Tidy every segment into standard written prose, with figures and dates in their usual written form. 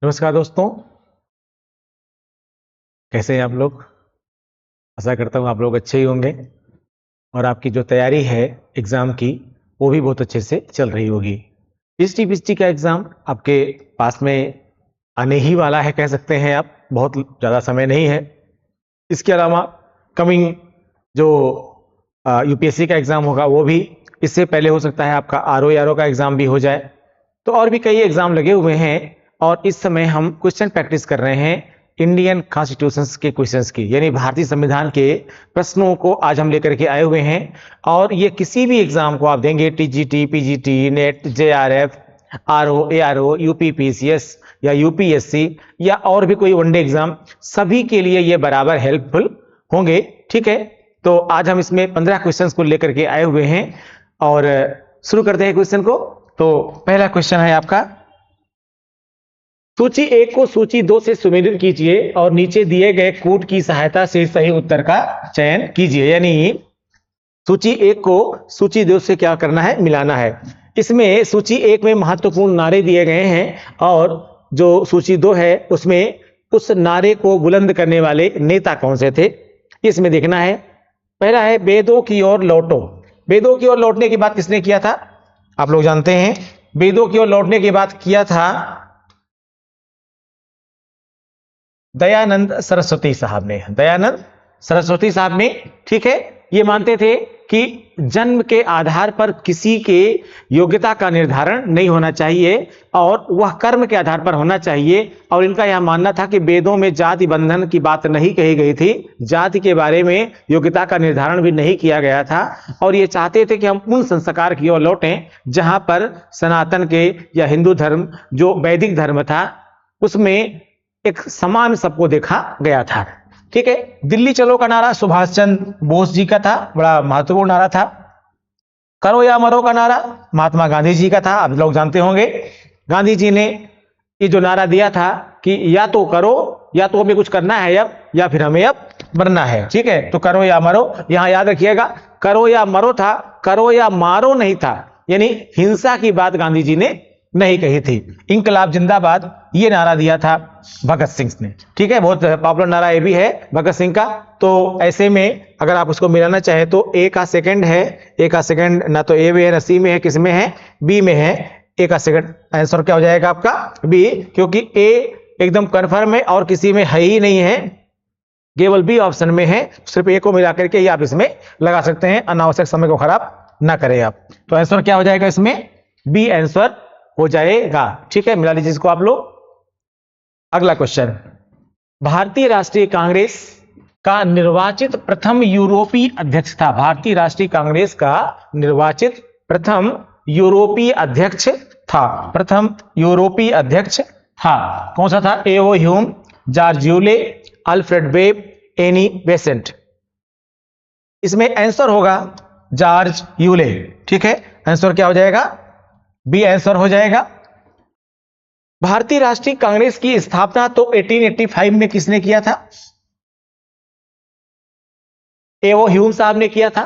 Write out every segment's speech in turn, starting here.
नमस्कार दोस्तों, कैसे हैं आप लोग। आशा करता हूँ आप लोग अच्छे ही होंगे और आपकी जो तैयारी है एग्ज़ाम की वो भी बहुत अच्छे से चल रही होगी। पीएचडी का एग्ज़ाम आपके पास में आने ही वाला है, कह सकते हैं आप, बहुत ज़्यादा समय नहीं है। इसके अलावा कमिंग जो यूपीएससी का एग्ज़ाम होगा वो भी इससे पहले हो सकता है आपका आरओ का एग्ज़ाम भी हो जाए। तो और भी कई एग्ज़ाम लगे हुए हैं और इस समय हम क्वेश्चन प्रैक्टिस कर रहे हैं इंडियन कॉन्स्टिट्यूशंस के क्वेश्चंस की, यानी भारतीय संविधान के प्रश्नों को आज हम लेकर के आए हुए हैं। और ये किसी भी एग्ज़ाम को आप देंगे, TGT, PGT, net, JRF, RO, ARO, UPPCS या यूपीएससी या और भी कोई वनडे एग्ज़ाम, सभी के लिए ये बराबर हेल्पफुल होंगे। ठीक है, तो आज हम इसमें 15 क्वेश्चंस को लेकर के आए हुए हैं और शुरू करते हैं क्वेश्चन को। तो पहला क्वेश्चन है आपका, सूची 1 को सूची 2 से सुमेलित कीजिए और नीचे दिए गए कूट की सहायता से सही उत्तर का चयन कीजिए। यानी सूची 1 को सूची 2 से क्या करना है, मिलाना है। इसमें सूची 1 में महत्वपूर्ण नारे दिए गए हैं और जो सूची 2 है उसमें उस नारे को बुलंद करने वाले नेता कौन से थे, इसमें देखना है। पहला है वेदों की ओर लौटो। वेदों की ओर लौटने की बात किसने किया था, आप लोग जानते हैं। वेदों की ओर लौटने की बात किया था दयानंद सरस्वती साहब ने, दयानंद सरस्वती साहब ने। ठीक है, ये मानते थे कि जन्म के आधार पर किसी के योग्यता का निर्धारण नहीं होना चाहिए और वह कर्म के आधार पर होना चाहिए। और इनका यह मानना था कि वेदों में जाति बंधन की बात नहीं कही गई थी, जाति के बारे में योग्यता का निर्धारण भी नहीं किया गया था। और ये चाहते थे कि हम उन संस्कार की ओर लौटें जहां पर सनातन के या हिंदू धर्म जो वैदिक धर्म था उसमें एक समान सबको देखा गया था। ठीक है, दिल्ली चलो का नारा सुभाष चंद्र बोस जी का था, बड़ा महत्वपूर्ण नारा था। करो या मरो का नारा महात्मा गांधी जी का था, आप लोग जानते होंगे। गांधी जी ने ये जो नारा दिया था कि या तो करो, या तो हमें कुछ करना है अब, या फिर हमें अब मरना है। ठीक है, तो करो या मरो, यहां याद रखिएगा करो या मरो था, करो या मारो नहीं था। यानी हिंसा की बात गांधी जी ने नहीं कही थी। इंकलाब जिंदाबाद ये नारा दिया था भगत सिंह ने। ठीक है, बहुत पॉपुलर नारा ये भी है भगत सिंह का। तो ऐसे में अगर आप उसको मिलाना चाहे तो ए का सेकंड है, ए का सेकंड ना तो ए में है ना सी में है, किस में है, बी में है। ए का सेकंड आंसर क्या हो जाएगा आपका, बी, क्योंकि ए एकदम कन्फर्म है और किसी में है ही नहीं है, केवल बी ऑप्शन में है। सिर्फ ए को मिला करके आप इसमें लगा सकते हैं, अनावश्यक समय को खराब ना करें आप। तो आंसर क्या हो जाएगा इसमें, बी आंसर हो जाएगा। ठीक है, मिला लीजिए इसको आप लोग। अगला क्वेश्चन, भारतीय राष्ट्रीय कांग्रेस का निर्वाचित प्रथम यूरोपीय अध्यक्ष था। भारतीय राष्ट्रीय कांग्रेस का निर्वाचित प्रथम यूरोपीय अध्यक्ष था, प्रथम यूरोपीय अध्यक्ष था। कौन सा था, A O Hume, George Yule, Alfred Webb, Annie Besant. इसमें आंसर होगा जॉर्ज यूले। ठीक है, आंसर क्या हो जाएगा, बी आंसर हो जाएगा। भारतीय राष्ट्रीय कांग्रेस की स्थापना तो 1885 में किसने किया था, एओ ह्यूम साहब ने किया था।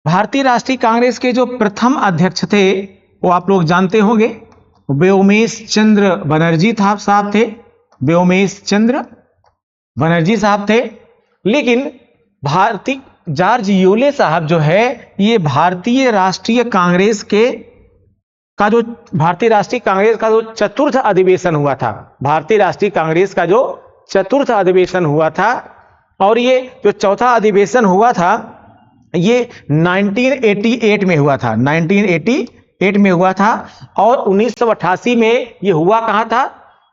भारतीय राष्ट्रीय कांग्रेस के जो प्रथम अध्यक्ष थे वो आप लोग जानते होंगे, व्योमेश चंद्र बनर्जी साहब थे, व्योमेश चंद्र बनर्जी साहब थे। लेकिन भारतीय जॉर्ज यूले साहब जो है ये भारतीय राष्ट्रीय कांग्रेस के का जो भारतीय राष्ट्रीय कांग्रेस का जो चतुर्थ अधिवेशन हुआ था, भारतीय राष्ट्रीय कांग्रेस का जो चतुर्थ अधिवेशन हुआ था, और ये जो चौथा अधिवेशन हुआ था ये 1988 में हुआ था, 1988 में हुआ था। और 1988 में ये हुआ कहां था,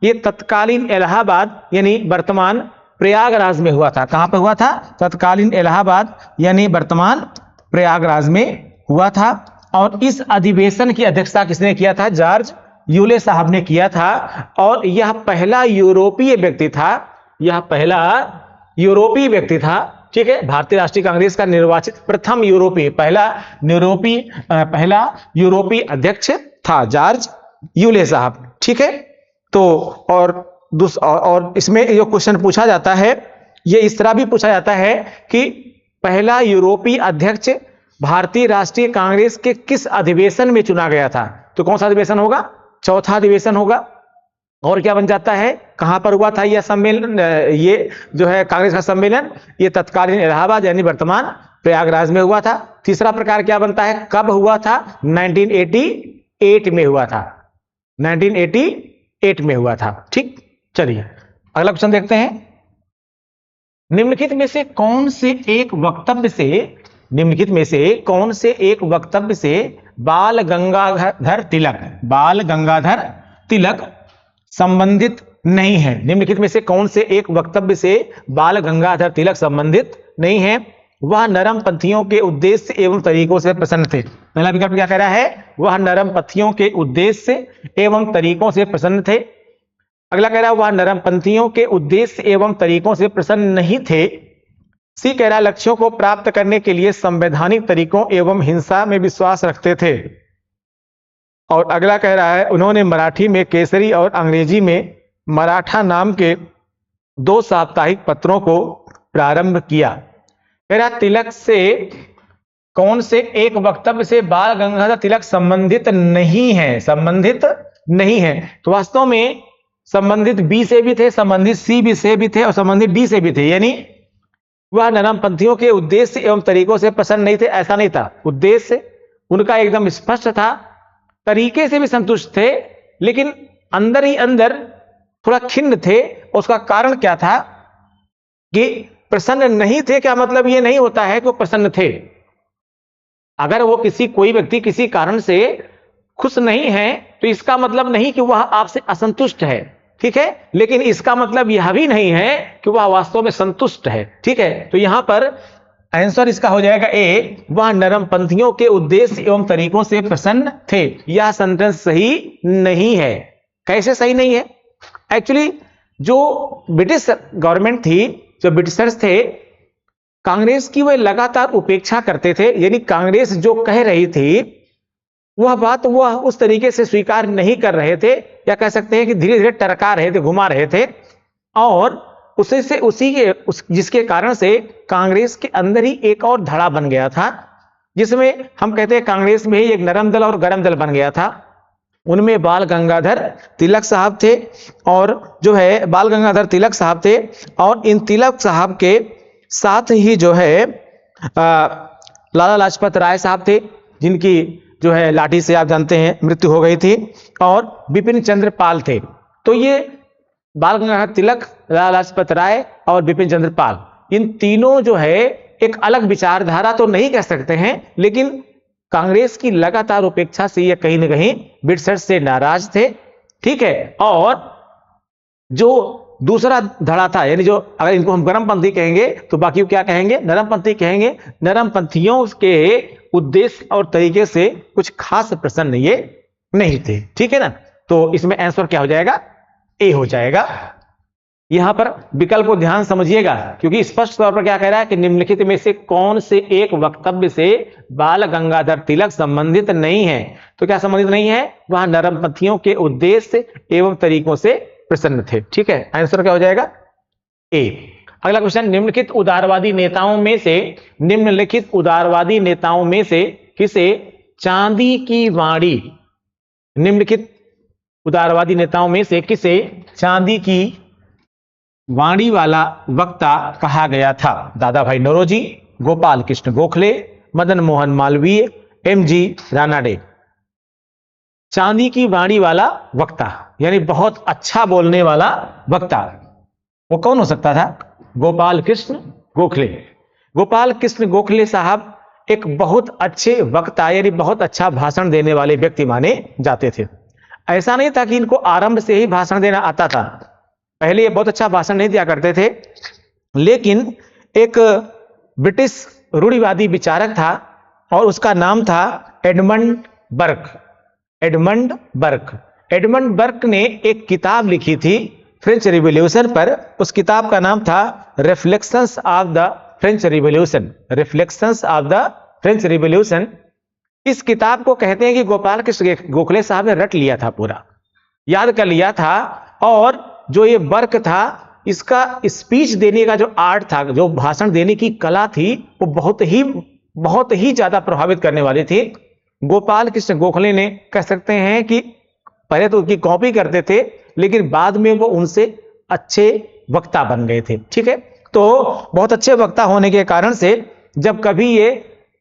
ये तत्कालीन इलाहाबाद यानी वर्तमान प्रयागराज में हुआ था। कहां पे हुआ था, तत्कालीन इलाहाबाद यानी वर्तमान प्रयागराज में हुआ था। और इस अधिवेशन की अध्यक्षता किसने किया था, जॉर्ज यूले साहब ने किया था। और यह पहला यूरोपीय व्यक्ति था, यह पहला यूरोपीय व्यक्ति था। ठीक है, भारतीय राष्ट्रीय कांग्रेस का निर्वाचित प्रथम यूरोपीय, पहला यूरोपीय अध्यक्ष था जॉर्ज यूले साहब। ठीक है, तो और इसमें जो क्वेश्चन पूछा जाता है ये इस तरह भी पूछा जाता है कि पहला यूरोपीय अध्यक्ष भारतीय राष्ट्रीय कांग्रेस के किस अधिवेशन में चुना गया था। तो कौन सा अधिवेशन होगा, चौथा अधिवेशन होगा। और क्या बन जाता है, कहां पर हुआ था यह सम्मेलन, ये जो है कांग्रेस का सम्मेलन, ये तत्कालीन इलाहाबाद यानी वर्तमान प्रयागराज में हुआ था। तीसरा प्रकार क्या बनता है, कब हुआ था, 1988 में हुआ था, 1988 में हुआ था। ठीक, चलिए अगला क्वेश्चन देखते हैं। निम्नलिखित में से कौन से एक वक्तव्य से, निम्नलिखित में से कौन से एक वक्तव्य से बाल गंगाधर तिलक संबंधित नहीं है। निम्नलिखित में से कौन से एक वक्तव्य से बाल गंगाधर तिलक संबंधित नहीं है। वह नरमपंथियों के उद्देश्य एवं तरीकों से प्रसन्न थे। पहला विकल्प क्या कह रहा है, वह नरमपंथियों के उद्देश्य एवं तरीकों से प्रसन्न थे। अगला कह रहा है वह नरमपंथियों के उद्देश्य एवं तरीकों से प्रसन्न नहीं थे। सी कह रहा है लक्ष्यों को प्राप्त करने के लिए संवैधानिक तरीकों एवं हिंसा में विश्वास रखते थे। और अगला कह रहा है उन्होंने मराठी में केसरी और अंग्रेजी में मराठा नाम के 2 साप्ताहिक पत्रों को प्रारंभ किया। कह रहा तिलक से कौन से एक वक्तव्य से बाल गंगाधर तिलक संबंधित नहीं है, संबंधित नहीं है। तो वास्तव में संबंधित बी से भी थे, संबंधित सी भी से भी थे और संबंधित डी से भी थे। यानी वह नरमपंथियों के उद्देश्य एवं तरीकों से प्रसन्न नहीं थे, ऐसा नहीं था। उद्देश्य उनका एकदम स्पष्ट था, तरीके से भी संतुष्ट थे, लेकिन अंदर ही अंदर थोड़ा खिन्न थे। उसका कारण क्या था कि प्रसन्न नहीं थे। क्या मतलब ये नहीं होता है कि वो प्रसन्न थे। अगर वो कोई व्यक्ति किसी कारण से खुश नहीं है तो इसका मतलब नहीं कि वह आपसे असंतुष्ट है, ठीक है, लेकिन इसका मतलब यह भी नहीं है कि वह वास्तव में संतुष्ट है। ठीक है, तो यहां पर आंसर इसका हो जाएगा ए, वह नरमपंथियों के उद्देश्य एवं तरीकों से प्रसन्न थे। यह सेंटेंस सही नहीं है। कैसे सही नहीं है? एक्चुअली जो ब्रिटिश गवर्नमेंट थी, जो ब्रिटिशर्स थे, कांग्रेस की वह लगातार उपेक्षा करते थे। यानी कांग्रेस जो कह रही थी वह बात वह उस तरीके से स्वीकार नहीं कर रहे थे, या कह सकते हैं कि धीरे धीरे टरका रहे थे, घुमा रहे थे। और जिसके कारण से कांग्रेस के अंदर ही एक और धड़ा बन गया था, जिसमें हम कहते हैं कांग्रेस में ही एक नरम दल और गरम दल बन गया था। उनमें बाल गंगाधर तिलक साहब थे, और जो है बाल गंगाधर तिलक साहब थे, और इन तिलक साहब के साथ ही जो है लाला लाजपत राय साहब थे, जिनकी जो है लाठी से आप जानते हैं मृत्यु हो गई थी, और बिपिन चंद्र पाल थे। तो ये बाल गंगाधर तिलक, लाला लाजपत राय और बिपिन चंद्र पाल, इन तीनों जो है एक अलग विचारधारा तो नहीं कह सकते हैं, लेकिन कांग्रेस की लगातार उपेक्षा से ये कहीं ना कहीं ब्रिटिशर्स से नाराज थे। ठीक है, और जो दूसरा धड़ा था, यानी जो अगर इनको हम गरमपंथी कहेंगे तो बाकी क्या कहेंगे, नरमपंथी कहेंगे। नरमपंथियों के उद्देश्य और तरीके से कुछ खास प्रसन्न ये नहीं थे। ठीक है ना, तो इसमें आंसर क्या हो जाएगा, ए हो जाएगा। यहां पर विकल्प को ध्यान समझिएगा, क्योंकि स्पष्ट तौर पर क्या कह रहा है कि निम्नलिखित में से कौन से एक वक्तव्य से बाल गंगाधर तिलक संबंधित नहीं है। तो क्या संबंधित नहीं है, वह नरमपंथियों के उद्देश्य एवं तरीकों से प्रसन्न थे। ठीक है, आंसर क्या हो जाएगा, ए। अगला क्वेश्चन, निम्नलिखित उदारवादी नेताओं में से किसे चांदी की वाणी, निम्नलिखित उदारवादी नेताओं में से किसे चांदी की वाणी वाला वक्ता कहा गया था। दादा भाई नौरोजी, गोपाल कृष्ण गोखले, मदन मोहन मालवीय, एमजी रानाडे। चांदी की वाणी वाला वक्ता यानी बहुत अच्छा बोलने वाला वक्ता, वो कौन हो सकता था, गोपाल कृष्ण गोखले। गोपाल कृष्ण गोखले साहब एक बहुत अच्छे वक्ता यानी बहुत अच्छा भाषण देने वाले व्यक्ति माने जाते थे। ऐसा नहीं था कि इनको आरंभ से ही भाषण देना आता था, पहले ये बहुत अच्छा भाषण नहीं दिया करते थे, लेकिन एक ब्रिटिश रूढ़िवादी विचारक था और उसका नाम था एडमंड बर्क। एडमंड बर्क ने एक किताब लिखी थी फ्रेंच रिवॉल्यूशन पर। उस किताब का नाम था reflections of the French revolution. इस किताब को कहते हैं कि गोपाल कृष्ण गोखले साहब ने रट लिया था, पूरा याद कर लिया था। और जो ये बर्क था, इसका स्पीच देने का जो आर्ट था, जो भाषण देने की कला थी, वो बहुत ही ज्यादा प्रभावित करने वाली थी। गोपाल कृष्ण गोखले ने कह सकते हैं कि पहले तो उसकी कॉपी करते थे, लेकिन बाद में वो उनसे अच्छे वक्ता बन गए थे। ठीक है, तो बहुत अच्छे वक्ता होने के कारण से जब कभी ये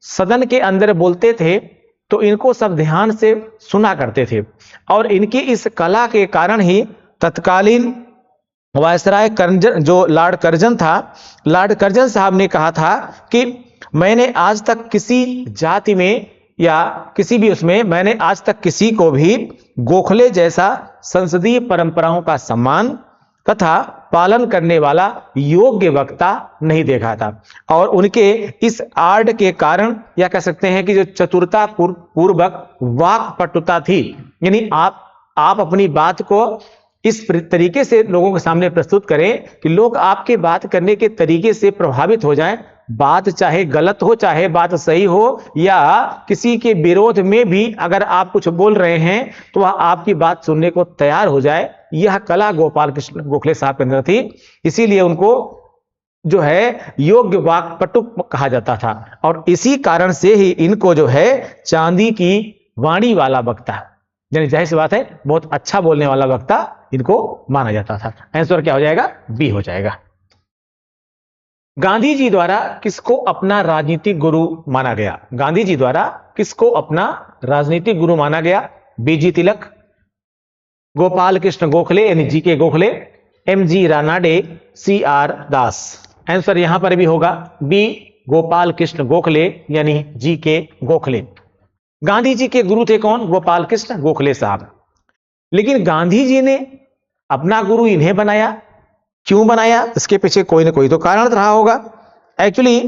सदन के अंदर बोलते थे तो इनको सब ध्यान से सुना करते थे, और इनकी इस कला के कारण ही तत्कालीन वायसराय करजन, जो लॉर्ड कर्जन था, लॉर्ड कर्जन साहब ने कहा था कि मैंने आज तक किसी जाति में या किसी भी उसमें मैंने आज तक किसी को भी गोखले जैसा संसदीय परंपराओं का सम्मान तथा पालन करने वाला योग्य वक्ता नहीं देखा था। और उनके इस आर्ट के कारण, या कह सकते हैं कि जो चतुरता पूर्वक वाक पटुता थी, यानी आप अपनी बात को इस तरीके से लोगों के सामने प्रस्तुत करें कि लोग आपके बात करने के तरीके से प्रभावित हो जाएं, बात चाहे गलत हो चाहे बात सही हो, या किसी के विरोध में भी अगर आप कुछ बोल रहे हैं तो वह आपकी बात सुनने को तैयार हो जाए। यह कला गोपाल कृष्ण गोखले साहब के अंदर थी, इसीलिए उनको जो है योग्य वाक्पटु कहा जाता था। और इसी कारण से ही इनको जो है चांदी की वाणी वाला वक्ता, यानी जाहिर सी बात है बहुत अच्छा बोलने वाला वक्ता इनको माना जाता था। आंसर क्या हो जाएगा? बी हो जाएगा। गांधी जी द्वारा किसको अपना राजनीतिक गुरु माना गया? गांधी जी द्वारा किसको अपना राजनीतिक गुरु माना गया? बीजी तिलक, गोपाल कृष्ण गोखले यानी जी के गोखले, एमजी रानाडे, सीआर दास। आंसर यहां पर भी होगा बी, गोपाल कृष्ण गोखले यानी जी के गोखले। गांधी जी के गुरु थे कौन? गोपाल कृष्ण गोखले साहब। लेकिन गांधी जी ने अपना गुरु इन्हें बनाया, क्यों बनाया? इसके पीछे कोई ना कोई तो कारण रहा होगा। एक्चुअली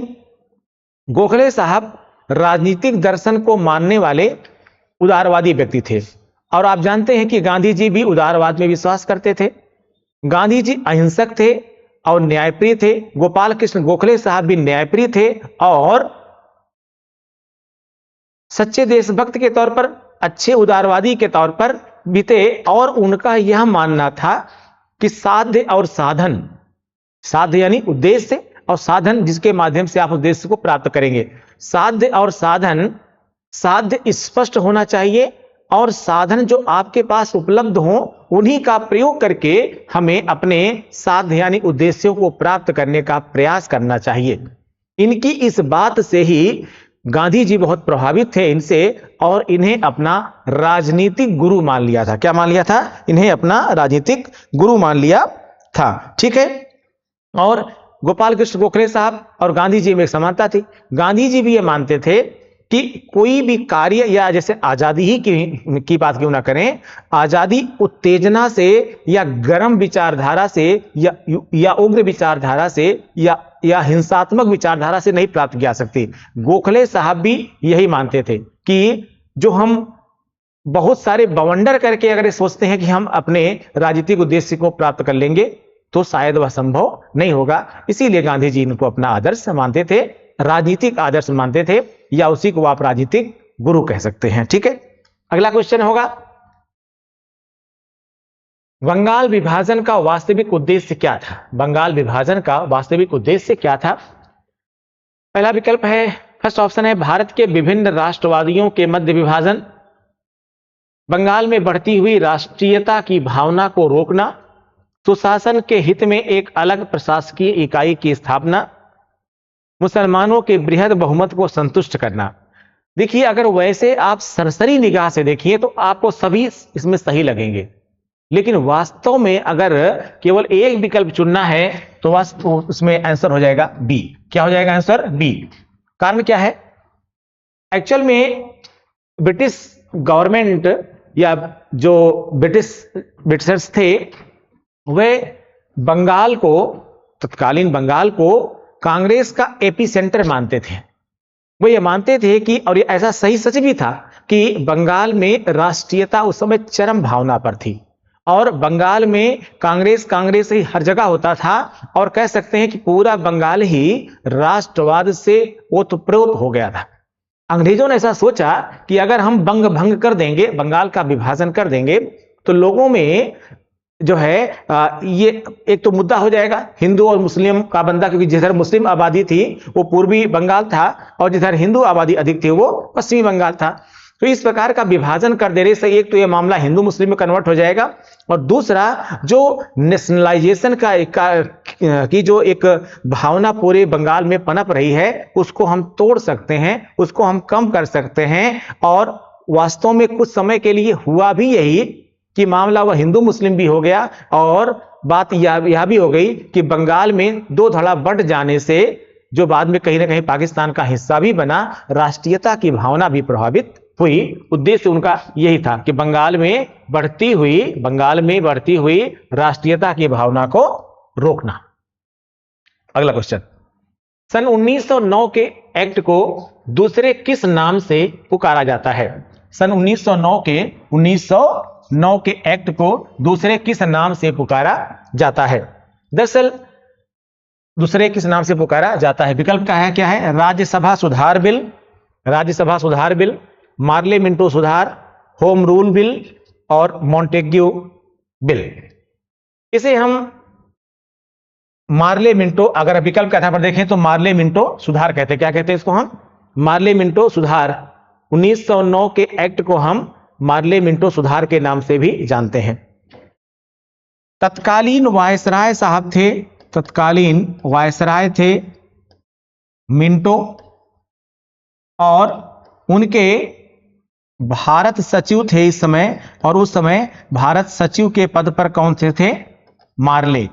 गोखले साहब राजनीतिक दर्शन को मानने वाले उदारवादी व्यक्ति थे, और आप जानते हैं कि गांधी जी भी उदारवाद में विश्वास करते थे। गांधी जी अहिंसक थे और न्यायप्रिय थे। गोपाल कृष्ण गोखले साहब भी न्यायप्रिय थे और सच्चे देशभक्त के तौर पर, अच्छे उदारवादी के तौर पर भी थे। और उनका यह मानना था कि साध्य और साधन, साध्य यानी उद्देश्य और साधन जिसके माध्यम से आप उद्देश्य को प्राप्त करेंगे, साध्य और साधन, साध्य स्पष्ट होना चाहिए और साधन जो आपके पास उपलब्ध हो उन्हीं का प्रयोग करके हमें अपने साध्य यानी उद्देश्यों को प्राप्त करने का प्रयास करना चाहिए। इनकी इस बात से ही गांधी जी बहुत प्रभावित थे इनसे, और इन्हें अपना राजनीतिक गुरु मान लिया था। क्या मान लिया था? इन्हें अपना राजनीतिक गुरु मान लिया था। ठीक है, और गोपाल कृष्ण गोखले साहब और गांधी जी में एक समानता थी। गांधी जी भी ये मानते थे कि कोई भी कार्य, या जैसे आजादी ही की बात क्यों ना करें, आजादी उत्तेजना से या गर्म विचारधारा से या उग्र विचारधारा से या हिंसात्मक विचारधारा से नहीं प्राप्त की जा सकती। गोखले साहब भी यही मानते थे कि जो हम बहुत सारे बवंडर करके अगर सोचते हैं कि हम अपने राजनीतिक उद्देश्य को प्राप्त कर लेंगे तो शायद वह संभव नहीं होगा। इसीलिए गांधी जी इनको अपना आदर्श मानते थे, राजनीतिक आदर्श मानते थे, या उसी को आप राजनीतिक गुरु कह सकते हैं। ठीक है, अगला क्वेश्चन होगा, बंगाल विभाजन का वास्तविक उद्देश्य क्या था? बंगाल विभाजन का वास्तविक उद्देश्य क्या था? पहला विकल्प है, फर्स्ट ऑप्शन है, भारत के विभिन्न राष्ट्रवादियों के मध्य विभाजन, बंगाल में बढ़ती हुई राष्ट्रीयता की भावना को रोकना, सुशासन के हित में एक अलग प्रशासकीय इकाई की स्थापना, मुसलमानों के बृहद बहुमत को संतुष्ट करना। देखिए, अगर वैसे आप सरसरी निगाह से देखिए तो आपको सभी इसमें सही लगेंगे, लेकिन वास्तव में अगर केवल एक विकल्प चुनना है तो उसमें आंसर हो जाएगा बी। क्या हो जाएगा आंसर? बी। कारण क्या है? एक्चुअल में ब्रिटिश गवर्नमेंट या जो ब्रिटिशर्स थे वे बंगाल को, तत्कालीन बंगाल को कांग्रेस का एपी सेंटर मानते थे। वो ये मानते थे कि, और ये ऐसा सही सच भी था, कि बंगाल में राष्ट्रीयता उस समय चरम भावना पर थी और बंगाल में कांग्रेस ही हर जगह होता था, और कह सकते हैं कि पूरा बंगाल ही राष्ट्रवाद से ओतप्रोत हो गया था। अंग्रेजों ने ऐसा सोचा कि अगर हम भंग कर देंगे, बंगाल का विभाजन कर देंगे, तो लोगों में जो है ये एक तो मुद्दा हो जाएगा हिंदू और मुस्लिम का बंदा, क्योंकि जिधर मुस्लिम आबादी थी वो पूर्वी बंगाल था और जिधर हिंदू आबादी अधिक थी वो पश्चिमी बंगाल था। तो इस प्रकार का विभाजन कर देने से एक तो यह मामला हिंदू मुस्लिम में कन्वर्ट हो जाएगा, और दूसरा जो नेशनलाइजेशन की जो एक भावना पूरे बंगाल में पनप रही है उसको हम तोड़ सकते हैं, उसको हम कम कर सकते हैं। और वास्तव में कुछ समय के लिए हुआ भी यही कि मामला वह हिंदू मुस्लिम भी हो गया, और बात यह भी हो गई कि बंगाल में दो धड़ा बढ़ जाने से जो बाद में कहीं ना कहीं पाकिस्तान का हिस्सा भी बना, राष्ट्रीयता की भावना भी प्रभावित हुई। उद्देश्य उनका यही था कि बंगाल में बढ़ती हुई राष्ट्रीयता की भावना को रोकना। अगला क्वेश्चन, सन 1909 के एक्ट को दूसरे किस नाम से पुकारा जाता है? सन 1909 के एक्ट को दूसरे किस नाम से पुकारा जाता है? दरअसल दूसरे किस नाम से पुकारा जाता है? विकल्प का है क्या है? राज्यसभा सुधार बिल, मार्ले मिंटो सुधार, होम रूल बिल और मॉन्टेग्यू बिल। इसे हम मार्ले मिंटो, अगर विकल्प के आधार पर देखें तो मार्ले मिंटो सुधार कहते हैं। क्या कहते हैं इसको हम? मार्ले मिंटो सुधार। 1909 के एक्ट को हम मार्ले मिंटो सुधार के नाम से भी जानते हैं। तत्कालीन वायसराय थे मिंटो, और उनके भारत सचिव थे इस समय, और उस समय भारत सचिव के पद पर कौन से थे? मार्ले।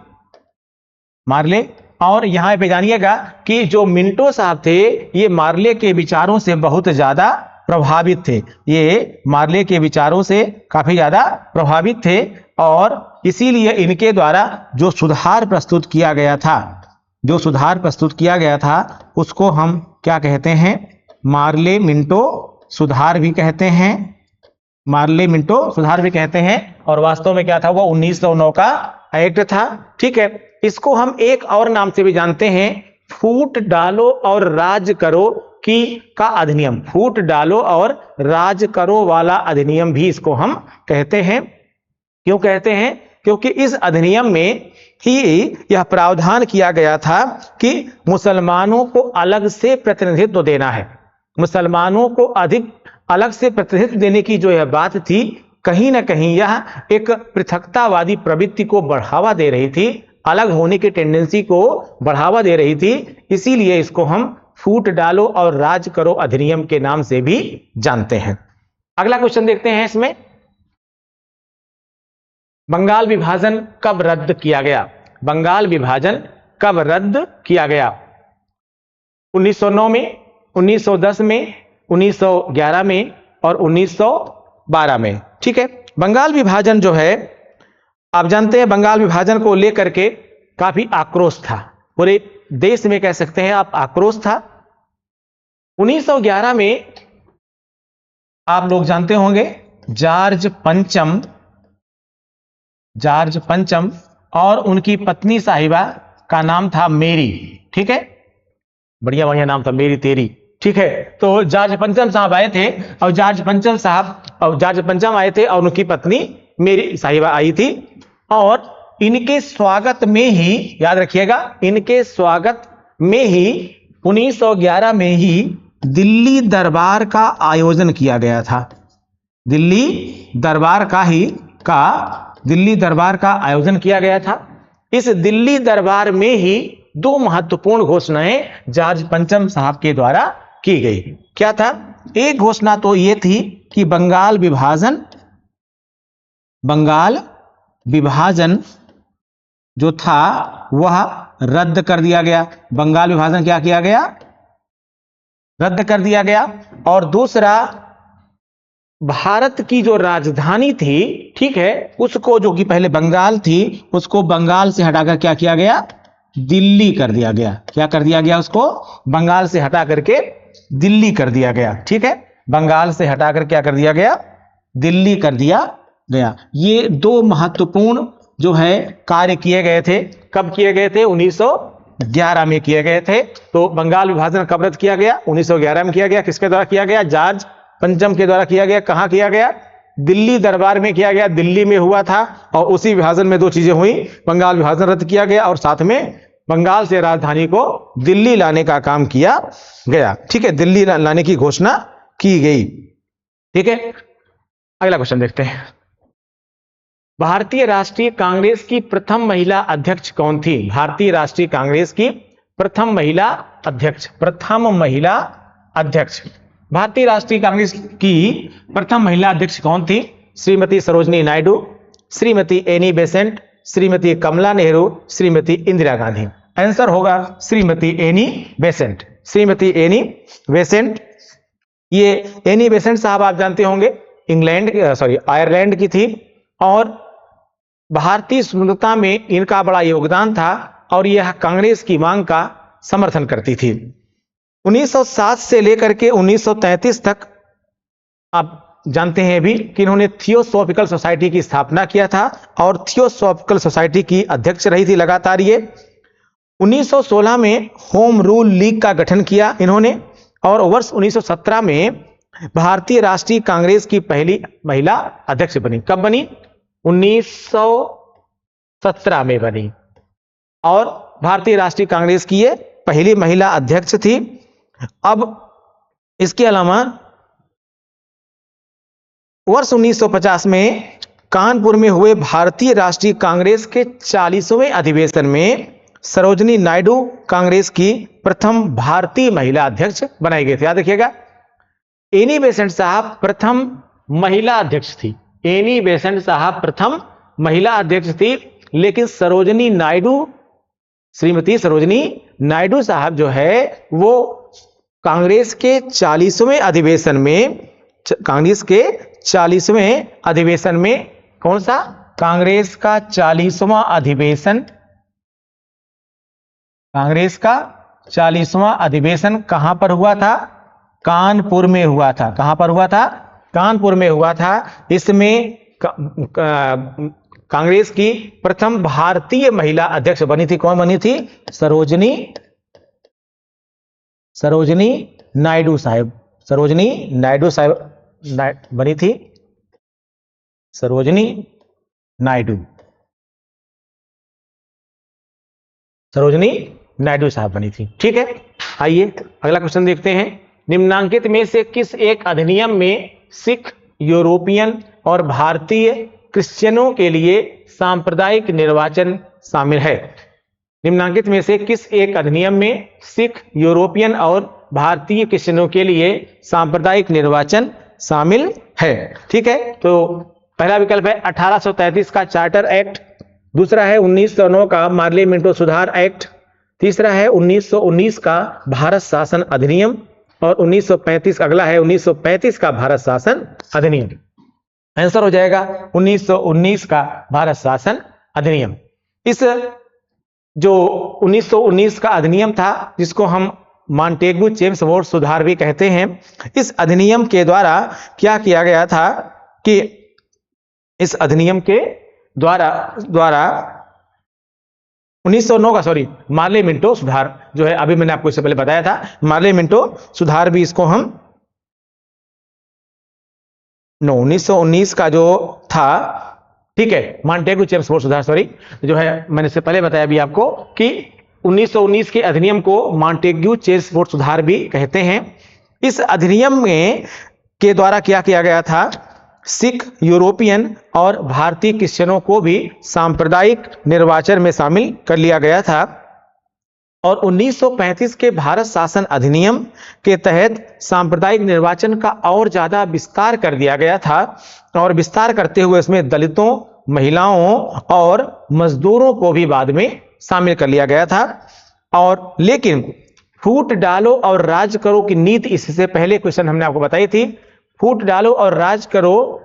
और यहां पे जानिएगा कि जो मिंटो साहब थे ये मार्ले के विचारों से बहुत ज्यादा प्रभावित थे, ये मार्ले के विचारों से काफी ज्यादा प्रभावित थे, और इसीलिए इनके द्वारा जो सुधार प्रस्तुत किया गया था उसको हम क्या कहते हैं? मार्ले मिंटो सुधार भी कहते हैं। और वास्तव में क्या था? वो 1909 का एक्ट था। ठीक है, इसको हम एक और नाम से भी जानते हैं, फूट डालो और राज करो का अधिनियम। फूट डालो और राज करो वाला अधिनियम भी इसको हम कहते हैं। क्यों कहते हैं? क्योंकि इस अधिनियम में ही यह प्रावधान किया गया था कि मुसलमानों को अलग से प्रतिनिधित्व देना है। मुसलमानों को अधिक अलग से प्रतिनिधित्व देने की जो यह बात थी, कहीं ना कहीं यह एक पृथकतावादी प्रवृत्ति को बढ़ावा दे रही थी, अलग होने की टेंडेंसी को बढ़ावा दे रही थी। इसीलिए इसको हम फूट डालो और राज करो अधिनियम के नाम से भी जानते हैं। अगला क्वेश्चन देखते हैं इसमें, बंगाल विभाजन कब रद्द किया गया? बंगाल विभाजन कब रद्द किया गया? 1909 में, 1910 में, 1911 में और 1912 में। ठीक है, बंगाल विभाजन जो है, आप जानते हैं बंगाल विभाजन को लेकर के काफी आक्रोश था, पूरे देश में कह सकते हैं आप आक्रोश था। 1911 में आप लोग जानते होंगे जॉर्ज पंचम और उनकी पत्नी साहिबा का नाम था मेरी। ठीक है, बढ़िया नाम था, मेरी तेरी। ठीक है, तो जॉर्ज पंचम साहब आए थे, और जॉर्ज पंचम आए थे और उनकी पत्नी मेरी साहिबा आई थी, और इनके स्वागत में ही, याद रखिएगा, इनके स्वागत में ही 1911 में ही दिल्ली दरबार का आयोजन किया गया था। दिल्ली दरबार का आयोजन किया गया था। इस दिल्ली दरबार में ही दो महत्वपूर्ण घोषणाएं जॉर्ज पंचम साहब के द्वारा की गई। क्या था? एक घोषणा तो यह थी कि बंगाल विभाजन जो था वह रद्द कर दिया गया। बंगाल विभाजन क्या किया गया? रद्द कर दिया गया। और दूसरा, भारत की जो राजधानी थी, ठीक है, उसको, जो कि पहले बंगाल थी, उसको बंगाल से हटाकर क्या किया गया? दिल्ली कर दिया गया। क्या कर दिया गया? उसको बंगाल से हटा करके दिल्ली कर दिया गया। ठीक है, बंगाल से हटाकर क्या कर दिया गया? दिल्ली कर दिया गया। ये दो महत्वपूर्ण जो है कार्य किए गए थे। कब किए गए थे? 1911 में किए गए थे। तो बंगाल विभाजन कब रद्द किया गया? 1911 में किया गया। किसके द्वारा किया गया? जॉर्ज पंचम के द्वारा किया गया। कहां किया गया? दिल्ली दरबार में किया गया, दिल्ली में हुआ था। और उसी विभाजन में दो चीजें हुई, बंगाल विभाजन रद्द किया गया और साथ में बंगाल से राजधानी को दिल्ली लाने का काम किया गया। ठीक है, दिल्ली लाने की घोषणा की गई। ठीक है, अगला क्वेश्चन देखते हैं। भारतीय राष्ट्रीय कांग्रेस की प्रथम महिला अध्यक्ष कौन थी? भारतीय राष्ट्रीय कांग्रेस की प्रथम महिला अध्यक्ष, प्रथम महिला अध्यक्ष, भारतीय राष्ट्रीय कांग्रेस की प्रथम महिला अध्यक्ष कौन थी? श्रीमती सरोजनी नायडू, श्रीमती एनी बेसेंट, श्रीमती कमला नेहरू, श्रीमती इंदिरा गांधी। आंसर होगा Shrimati Annie Besant, Shrimati Annie Besant. ये एनी बेसेंट साहब आप जानते होंगे आयरलैंड की थी और भारतीय स्वतंत्रता में इनका बड़ा योगदान था और यह कांग्रेस की मांग का समर्थन करती थी। 1907 से लेकर के 1933 तक आप जानते हैं भी कि इन्होंने थियोसॉफिकल सोसाइटी की स्थापना किया था और थियोसॉफिकल सोसाइटी की अध्यक्ष रही थी लगातार ये। 1916 में होम रूल लीग का गठन किया इन्होंने और वर्ष 1917 में भारतीय राष्ट्रीय कांग्रेस की पहली महिला अध्यक्ष बनी। कब बनी? 1917 में बनी और भारतीय राष्ट्रीय कांग्रेस की ये पहली महिला अध्यक्ष थी। अब इसके अलावा वर्ष 1950 में कानपुर में हुए भारतीय राष्ट्रीय कांग्रेस के 40वें अधिवेशन में सरोजनी नायडू कांग्रेस की प्रथम भारतीय महिला अध्यक्ष बनाई गई थी। याद रखिएगा, एनी बेसेंट साहब प्रथम महिला अध्यक्ष थी। एनी बेसेंट साहब प्रथम महिला अध्यक्ष थी, लेकिन सरोजनी नायडू, श्रीमती सरोजनी नायडू साहब जो है वो कांग्रेस के 40वें अधिवेशन में, कांग्रेस के 40वें अधिवेशन में, कौन सा? कांग्रेस का 40वां अधिवेशन, कांग्रेस का 40वां अधिवेशन कहां पर हुआ था? कानपुर में हुआ था। कहां पर हुआ था? कानपुर में हुआ था। इसमें कांग्रेस की प्रथम भारतीय महिला अध्यक्ष बनी थी। कौन बनी थी? सरोजनी नायडू साहब, सरोजनी नायडू साहब बनी थी। सरोजनी नायडू, सरोजनी नायडू साहब बनी थी। ठीक है, आइए अगला क्वेश्चन देखते हैं। निम्नांकित में से किस एक अधिनियम में सिख, यूरोपियन और भारतीय क्रिश्चियनों के लिए सांप्रदायिक निर्वाचन शामिल है? निम्नांकित में से किस एक अधिनियम में सिख, यूरोपियन और भारतीय क्रिश्चियनों के लिए सांप्रदायिक निर्वाचन शामिल है? ठीक है, तो पहला विकल्प है 1833 का चार्टर एक्ट, दूसरा है 1909 का मार्ले मिंटो सुधार एक्ट, तीसरा है 1919 का भारत शासन अधिनियम और 1935 अगला है 1935 का भारत शासन अधिनियम। आंसर हो जाएगा 1919 का भारत शासन अधिनियम। इस जो 1919 का अधिनियम था, जिसको हम मॉन्टेग्यू जेम्स वोट सुधार भी कहते हैं, इस अधिनियम के द्वारा क्या किया गया था कि इस अधिनियम के द्वारा 1909 का मार्ले मिंटो सुधार जो है, अभी मैंने आपको इससे पहले बताया था, मार्ले मिंटो सुधार भी इसको हम 1919 का जो था, ठीक है, मॉन्टेग्यू जेम्स वोट सुधार जो है, मैंने इससे पहले बताया भी आपको कि 1919 के अधिनियम को मॉन्टेग्यू जेम्स वोट सुधार भी कहते हैं। इस अधिनियम में के द्वारा क्या किया गया था? सिख, यूरोपियन और भारतीय क्रिश्चियनों को भी सांप्रदायिक निर्वाचन में शामिल कर लिया गया था और 1935 के भारत शासन अधिनियम के तहत सांप्रदायिक निर्वाचन का और ज्यादा विस्तार कर दिया गया था और विस्तार करते हुए इसमें दलितों, महिलाओं और मजदूरों को भी बाद में शामिल कर लिया गया था। और लेकिन फूट डालो और राज करो की नीति, इससे पहले क्वेश्चन हमने आपको बताई थी, फूट डालो और राज करो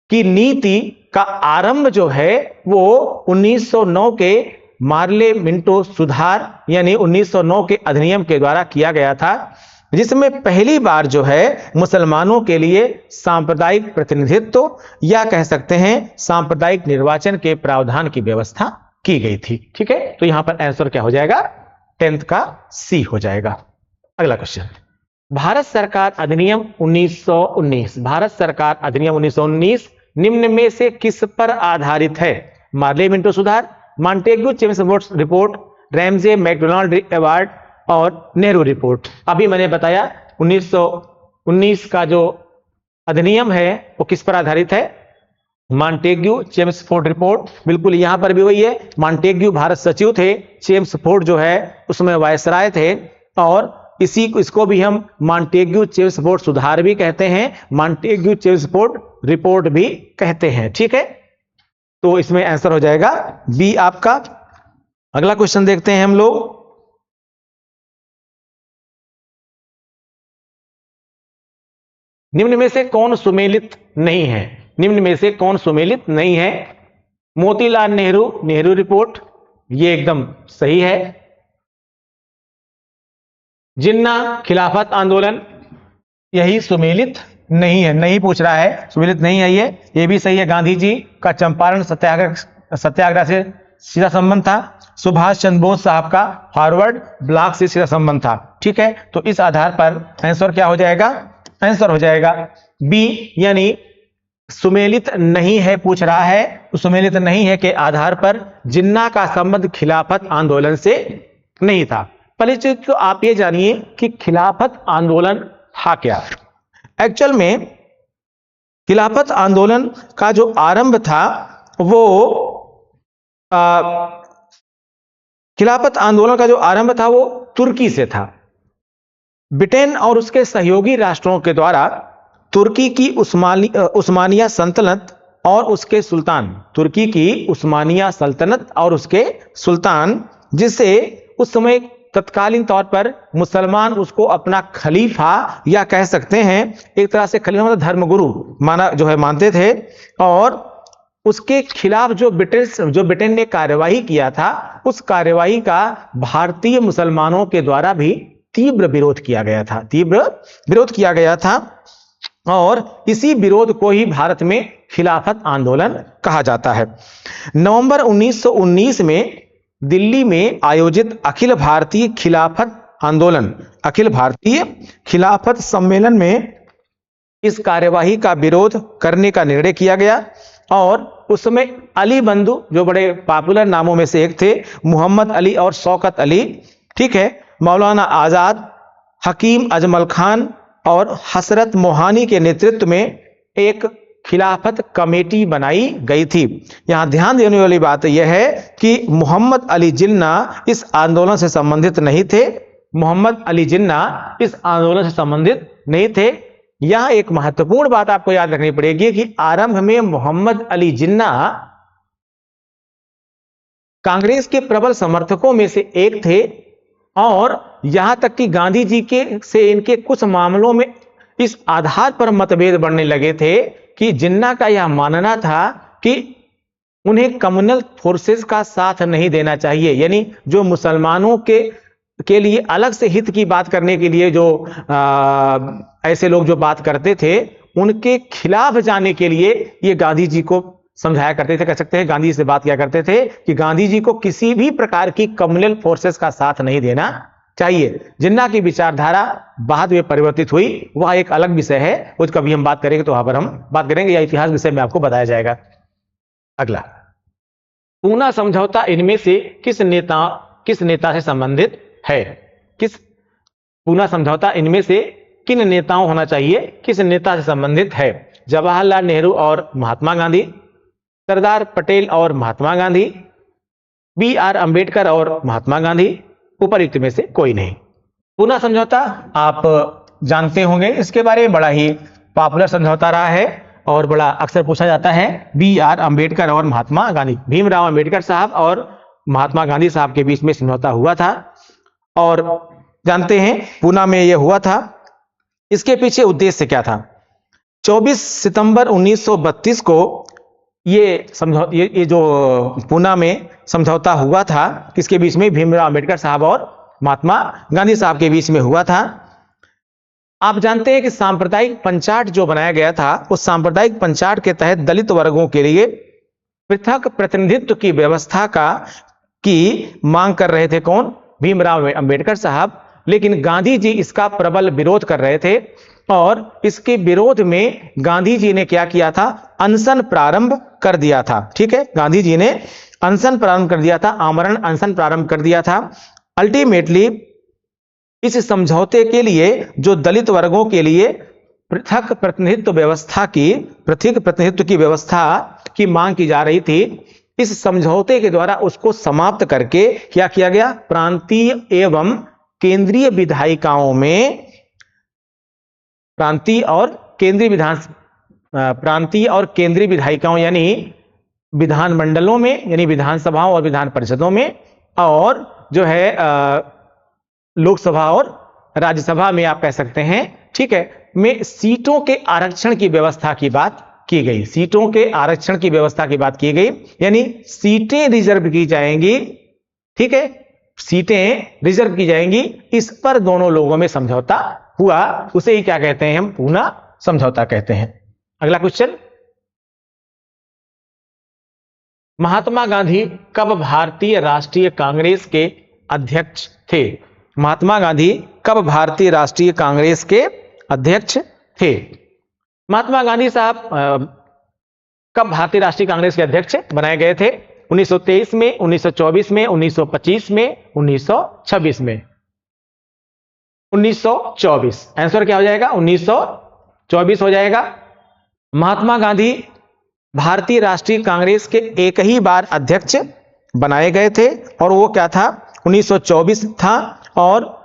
की नीति का आरंभ जो है वो 1909 के मार्ले मिंटो सुधार यानी 1909 के अधिनियम के द्वारा किया गया था, जिसमें पहली बार जो है मुसलमानों के लिए सांप्रदायिक प्रतिनिधित्व या कह सकते हैं सांप्रदायिक निर्वाचन के प्रावधान की व्यवस्था की गई थी। ठीक है, तो यहां पर आंसर क्या हो जाएगा? 10th का सी हो जाएगा। अगला क्वेश्चन, भारत सरकार अधिनियम 1919, भारत सरकार अधिनियम 1919 निम्न में से किस पर आधारित है? मार्ले मिंटो सुधार, मॉन्टेग्यू जेम्स वोट रिपोर्ट, रैमजे मैकडोनाल्ड अवार्ड और नेहरू रिपोर्ट। अभी मैंने बताया 1919 का जो अधिनियम है वो किस पर आधारित है? Montagu Chelmsford report. बिल्कुल यहां पर भी वही है, मॉन्टेग्यू भारत सचिव थे, चेम्सफोर्ड जो है उसमें वायसराय थे, और इसको भी हम मॉन्टेग्यू चेम्सफोर्ड सुधार भी कहते हैं, मॉन्टेग्यू चेम्सफोर्ड रिपोर्ट भी कहते हैं। ठीक है, तो इसमें आंसर हो जाएगा बी आपका। अगला क्वेश्चन देखते हैं हम लोग। निम्न में से कौन सुमेलित नहीं है? निम्न में से कौन सुमेलित नहीं है? मोतीलाल नेहरू, नेहरू रिपोर्ट, ये एकदम सही है। जिन्ना खिलाफत आंदोलन, यही सुमेलित नहीं है, नहीं पूछ रहा है, सुमेलित नहीं है ये भी सही है। गांधी जी का चंपारण सत्याग्रह से सीधा संबंध था। सुभाष चंद्र बोस साहब का फॉरवर्ड ब्लॉक से सीधा संबंध था। ठीक है, तो इस आधार पर आंसर क्या हो जाएगा? आंसर हो जाएगा बी, यानी सुमेलित नहीं है पूछ रहा है, तो सुमेलित नहीं है के आधार पर जिन्ना का संबंध खिलाफत आंदोलन से नहीं था। पहले तो आप ये जानिए कि खिलाफत आंदोलन था क्या। एक्चुअल में खिलाफत आंदोलन का जो आरंभ था वो खिलाफत आंदोलन का जो आरंभ था वो तुर्की से था। ब्रिटेन और उसके सहयोगी राष्ट्रों के द्वारा तुर्की की उस्मानिया सल्तनत और उसके सुल्तान, तुर्की की उस्मानिया सल्तनत और उसके सुल्तान, जिसे उस समय तत्कालीन तौर पर मुसलमान उसको अपना खलीफा या कह सकते हैं एक तरह से खलीफा मतलब धर्मगुरु मानते थे, और उसके खिलाफ जो ब्रिटेन ने कार्यवाही किया था, उस कार्यवाही का भारतीय मुसलमानों के द्वारा भी तीव्र विरोध किया गया था, तीव्र विरोध किया गया था, और इसी विरोध को ही भारत में खिलाफत आंदोलन कहा जाता है। नवंबर 1919 में दिल्ली में आयोजित अखिल भारतीय खिलाफत आंदोलन, अखिल भारतीय खिलाफत सम्मेलन में इस कार्यवाही का विरोध करने का निर्णय किया गया, और उसमें अली बंधु जो बड़े पॉपुलर नामों में से एक थे, मोहम्मद अली और शौकत अली, ठीक है, मौलाना आजाद, हकीम अजमल खान और हसरत मोहानी के नेतृत्व में एक खिलाफत कमेटी बनाई गई थी। यहां ध्यान देने वाली बात यह है कि मोहम्मद अली जिन्ना इस आंदोलन से संबंधित नहीं थे, मोहम्मद अली जिन्ना इस आंदोलन से संबंधित नहीं थे। यहां एक महत्वपूर्ण बात आपको याद रखनी पड़ेगी कि आरंभ में मोहम्मद अली जिन्ना कांग्रेस के प्रबल समर्थकों में से एक थे, और यहां तक कि गांधी जी के से इनके कुछ मामलों में इस आधार पर मतभेद बढ़ने लगे थे कि जिन्ना का यह मानना था कि उन्हें कम्युनल फोर्सेस का साथ नहीं देना चाहिए, यानी जो मुसलमानों के लिए अलग से हित की बात करने के लिए जो ऐसे लोग जो बात करते थे, उनके खिलाफ जाने के लिए ये गांधी जी को समझाया करते थे, कह सकते हैं गांधी जी से बात किया करते थे कि गांधी जी को किसी भी प्रकार की कम्युनल फोर्सेस का साथ नहीं देना चाहिए। जिन्ना की विचारधारा बाद में परिवर्तित हुई, वह एक अलग विषय है, उस कभी हम बात करेंगे तो वहां पर हम बात करेंगे, या इतिहास विषय में आपको बताया जाएगा। अगला, पूना समझौता इनमें से किस नेता से संबंधित है? पूना समझौता इनमें से किन नेताओं होना चाहिए, किस नेता से संबंधित है? जवाहरलाल नेहरू और महात्मा गांधी, सरदार पटेल और महात्मा गांधी, बी.आर. अंबेडकर और महात्मा गांधी, उपरयुक्त में से कोई नहीं। पूना समझौता आप जानते होंगे, इसके बारे में बड़ा ही पॉपुलर समझौता रहा है और बड़ा अक्सर पूछा जाता है। बी.आर. अंबेडकर और महात्मा गांधी, भीमराव अंबेडकर साहब और महात्मा गांधी साहब के बीच में समझौता हुआ था, और जानते हैं पूना में यह हुआ था। इसके पीछे उद्देश्य क्या था? 24 सितंबर 1932 को ये जो पूना में समझौता हुआ था, किसके बीच में? भीमराव अंबेडकर साहब और महात्मा गांधी साहब के बीच में हुआ था। आप जानते हैं कि सांप्रदायिक पंचाट जो बनाया गया था, उस सांप्रदायिक पंचाट के तहत दलित वर्गों के लिए पृथक प्रतिनिधित्व की व्यवस्था की मांग कर रहे थे कौन? भीमराव अंबेडकर साहब। लेकिन गांधी जी इसका प्रबल विरोध कर रहे थे, और इसके विरोध में गांधी जी ने क्या किया था? अनशन प्रारंभ कर दिया था। ठीक है, गांधी जी ने अनशन प्रारंभ कर दिया था, आमरण अनशन प्रारंभ कर दिया था। अल्टीमेटली इस समझौते के लिए जो दलित वर्गों के लिए पृथक प्रतिनिधित्व की व्यवस्था की मांग की जा रही थी। इस समझौते के द्वारा उसको समाप्त करके क्या किया गया, प्रांतीय एवं केंद्रीय विधायिकाओं में प्रांतीय और केंद्रीय विधायिकाओं यानी विधानमंडलों में, यानी विधानसभाओं और विधान परिषदों में, और जो है लोकसभा और राज्यसभा में आप कह सकते हैं, ठीक है, में सीटों के आरक्षण की व्यवस्था की बात की गई। सीटों के आरक्षण की व्यवस्था की बात की गई, यानी सीटें रिजर्व की जाएंगी, ठीक है, सीटें रिजर्व की जाएंगी। इस पर दोनों लोगों में समझौता हुआ, उसे ही क्या कहते हैं, हम पूना समझौता कहते हैं। अगला क्वेश्चन, महात्मा गांधी कब भारतीय राष्ट्रीय कांग्रेस के अध्यक्ष थे? महात्मा गांधी कब भारतीय राष्ट्रीय कांग्रेस के अध्यक्ष थे? महात्मा गांधी साहब कब भारतीय राष्ट्रीय कांग्रेस के अध्यक्ष बनाए गए थे? 1923 में, 1924 में, 1925 में, 1926 में। 1924 आंसर क्या हो जाएगा, 1924 हो जाएगा। महात्मा गांधी भारतीय राष्ट्रीय कांग्रेस के एक ही बार अध्यक्ष बनाए गए थे और वो क्या था, 1924 था, और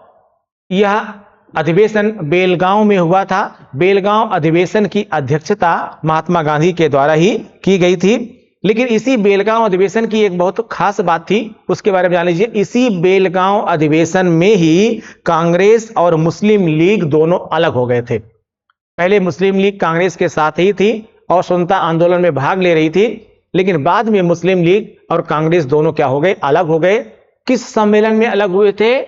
यह अधिवेशन बेलगांव में हुआ था। बेलगांव अधिवेशन की अध्यक्षता महात्मा गांधी के द्वारा ही की गई थी। लेकिन इसी बेलगांव अधिवेशन की एक बहुत खास बात थी, उसके बारे में जान लीजिए। इसी बेलगांव अधिवेशन में ही कांग्रेस और मुस्लिम लीग दोनों अलग हो गए थे। पहले मुस्लिम लीग कांग्रेस के साथ ही थी और स्वतंत्रता आंदोलन में भाग ले रही थी, लेकिन बाद में मुस्लिम लीग और कांग्रेस दोनों क्या हो गए, अलग हो गए। किस सम्मेलन में अलग हुए थे?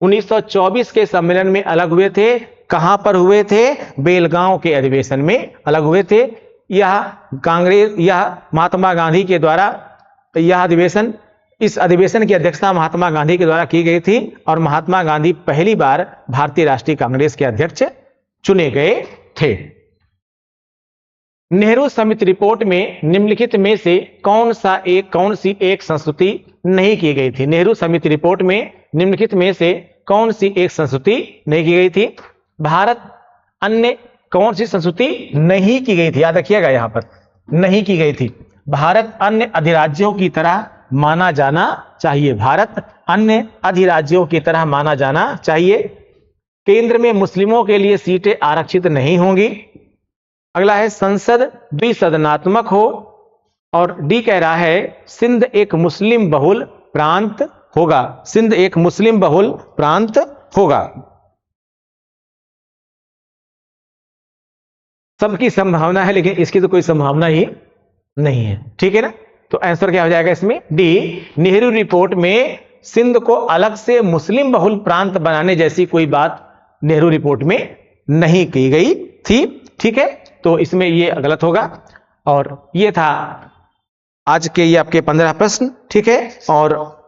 1924 के सम्मेलन में अलग हुए थे। कहां पर हुए थे? बेलगांव के अधिवेशन में अलग हुए थे। यह महात्मा गांधी के द्वारा इस अधिवेशन की अध्यक्षता महात्मा गांधी के द्वारा की गई थी और महात्मा गांधी पहली बार भारतीय राष्ट्रीय कांग्रेस के अध्यक्ष चुने गए थे। नेहरू समिति रिपोर्ट में निम्नलिखित में से कौन सी एक संस्तुति नहीं की गई थी? नेहरू समिति रिपोर्ट में निम्नलिखित में से कौन सी एक संस्तुति नहीं की गई थी? भारत अन्य कौन सी संस्तुति नहीं की गई थी? याद रखिएगा, यहां पर नहीं की गई थी। भारत अन्य अधिराज्यों की तरह माना जाना चाहिए। भारत अन्य अधिराज्यों की तरह माना जाना चाहिए। केंद्र में मुस्लिमों के लिए सीटें आरक्षित नहीं होंगी। अगला है संसद द्विसदनात्मक हो, और डी कह रहा है सिंध एक मुस्लिम बहुल प्रांत होगा। सिंध एक मुस्लिम बहुल प्रांत होगा। सबकी संभावना है, लेकिन इसकी तो कोई संभावना ही नहीं है, ठीक है ना। तो आंसर क्या हो जाएगा इसमें? डी। नेहरू रिपोर्ट में सिंध को अलग से मुस्लिम बहुल प्रांत बनाने जैसी कोई बात नेहरू रिपोर्ट में नहीं की गई थी, ठीक है। तो इसमें ये गलत होगा। और ये था आज के ये आपके 15 प्रश्न, ठीक है। और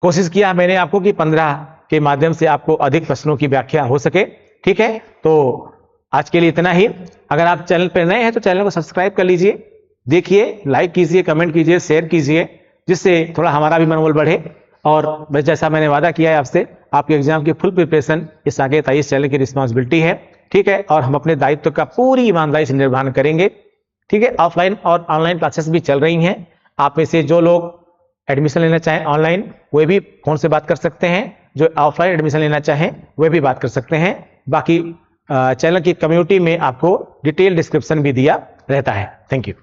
कोशिश किया मैंने आपको कि 15 के माध्यम से आपको अधिक प्रश्नों की व्याख्या हो सके, ठीक है। तो आज के लिए इतना ही। अगर आप चैनल पर नए हैं तो चैनल को सब्सक्राइब कर लीजिए, देखिए, लाइक कीजिए, कमेंट कीजिए, शेयर कीजिए, जिससे थोड़ा हमारा भी मनोबल बढ़े। और बस जैसा मैंने वादा किया है आपसे, आपके एग्जाम की फुल प्रिपरेशन इस आगे इस चैनल की रिस्पॉन्सिबिलिटी है, ठीक है। और हम अपने दायित्व का पूरी ईमानदारी से निर्वहन करेंगे, ठीक है। ऑफलाइन और ऑनलाइन क्लासेस भी चल रही हैं। आप में से जो लोग एडमिशन लेना चाहें ऑनलाइन, वे भी फोन से बात कर सकते हैं। जो ऑफलाइन एडमिशन लेना चाहें वे भी बात कर सकते हैं। बाकी चैनल की कम्युनिटी में आपको डिटेल डिस्क्रिप्शन भी दिया रहता है। Thank you.